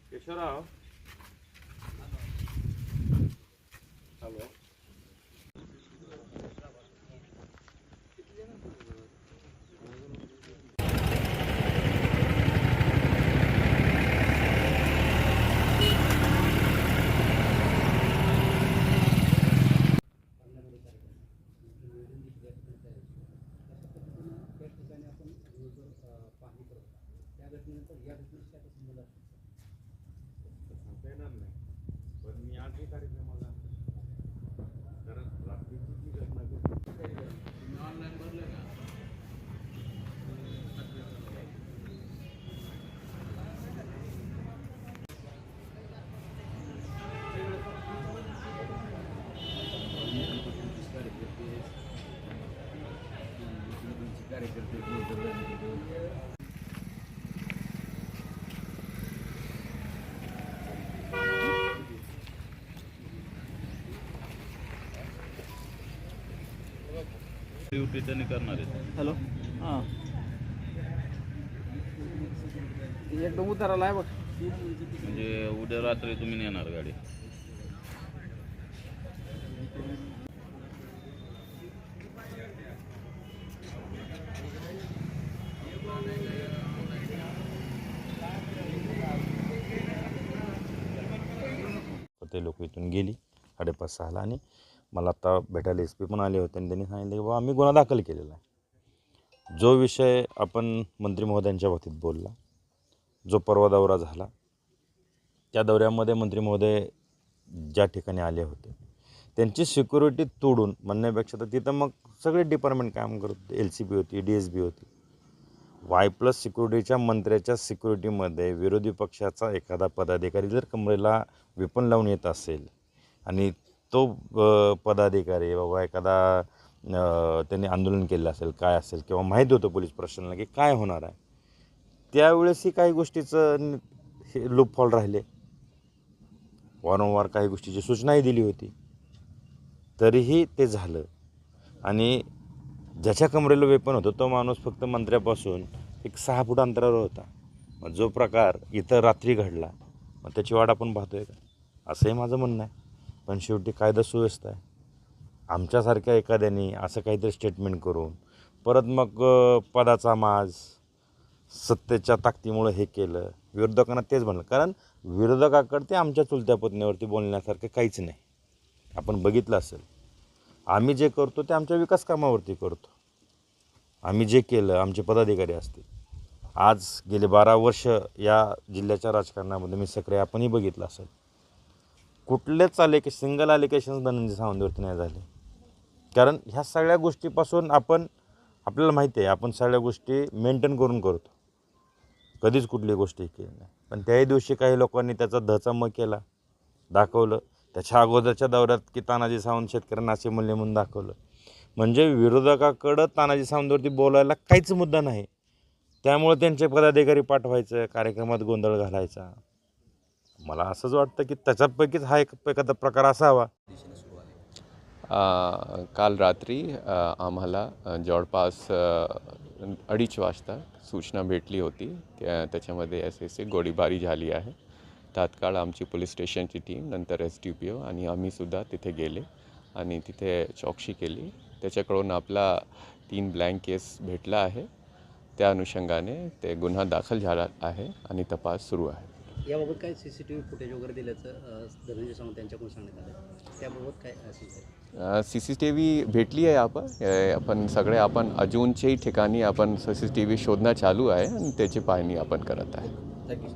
Keshavrao hello सांगता येणार नाही, पण मी आजही कार्यक्रमाला कारण रात्रीची जी घटना घडली ऑनलाईन भरलं का? ड्युटी त्यांनी करणार आहेत. हॅलो हां एकदम उताराला आहे बघ. म्हणजे उद्या रात्री तुम्ही नेणार गाडी? ते लोक इथून गेली 5:30-6ला आणि मला आता भेटायला SP पण आले होते आणि त्यांनी सांगितलं की बाबा आम्ही गुन्हा दाखल केलेला आहे. जो विषय आपण मंत्री महोदयांच्या बाबतीत बोलला, जो परवा दौरा झाला, त्या दौऱ्यामध्ये मंत्री महोदय ज्या ठिकाणी आले होते त्यांची सिक्युरिटी तोडून म्हणण्यापेक्षा तर तिथं मग सगळे डिपार्टमेंट काम करत होते. LCP होती, DSB होती. Y+ सिक्युरिटीच्या मंत्र्याच्या सिक्युरिटीमध्ये विरोधी पक्षाचा एखादा पदाधिकारी जर कमरेला वेपन लावून येत असेल आणि तो पदाधिकारी बाबा एखादा त्यांनी आंदोलन केलं असेल, काय असेल किंवा माहीत होतं पोलीस प्रशासनाला की काय होणार आहे, त्यावेळेसही काही गोष्टीचं हे लूपहॉल राहिले. वारंवार काही गोष्टीची सूचनाही दिली होती, तरीही ते झालं. आणि ज्याच्या कमरेला वेपन होतं तो माणूस फक्त मंत्र्यापासून एक 6 फूट अंतरावर होता. मग जो प्रकार इथं रात्री घडला मग त्याची वाट आपण पाहतोय का, असंही माझं म्हणणं आहे. पण शेवटी कायदा सुव्यवस्था आहे. आमच्यासारख्या एखाद्याने असं काहीतरी स्टेटमेंट करून परत मग पदाचा माज, सत्तेच्या ताकदीमुळं हे केलं. विरोधकांना तेच म्हणलं, कारण विरोधकाकडे ते आमच्या चुलत्या पुतण्यावरती बोलण्यासारखं काहीच नाही. आपण बघितलं असेल, आम्ही जे करतो ते आमच्या विकास कामावरती करतो. आम्ही जे केलं, आमचे पदाधिकारी असतील. आज गेले 12 वर्ष या जिल्ह्याच्या राजकारणामध्ये मी सक्रिय, आपणही बघितलं असेल, कुठलेच सिंगल ॲलिगेशन्स धनंजय सावंतवरती नाही झाले. कारण ह्या सगळ्या गोष्टीपासून आपल्याला माहिती आहे, आपण सगळ्या गोष्टी मेंटेन करून करतो, कधीच कुठली गोष्टी केली नाही. पण त्याही दिवशी काही लोकांनी त्याचा धचामग केला, दाखवलं. त्याच्या अगोदरच्या दौऱ्यात की तानाजी सावंत शेतकऱ्यांना असे मूल्य म्हणून दाखवलं. म्हणजे विरोधकाकडं तानाजी सावंतवरती बोलायला काहीच मुद्दा नाही, त्यामुळे त्यांचे पदाधिकारी पाठवायचं, कार्यक्रमात गोंधळ घालायचा. मला असंच वाटतं की त्याच्यापैकीच हा एखादा प्रकार असावा. काल रात्री आम्हाला जवळपास 2:30 वाजता सूचना भेटली होती, त्याच्यामध्ये असे गोळीबारी झाली आहे. तात्काळ आमची पोलीस स्टेशनची टीम, नंतर SDPO आणि आम्हीसुद्धा तिथे गेले आणि तिथे चौकशी केली. त्याच्याकडून आपला 3 ब्लँक केस भेटला आहे. त्या अनुषंगाने ते गुन्हा दाखल झाला आहे आणि तपास सुरू आहे. याबाबत काय CCTV फुटेज वगैरे दिल्याचं धनंजय सावंत यांच्याकडून सांगण्यात आलं, त्याबाबत काय असेल? CCTV भेटली आहे. आपण अजूनच्याही ठिकाणी आपण CCTV शोधणं चालू आहे आणि त्याची पाहणी आपण करत आहे. थँक्यू.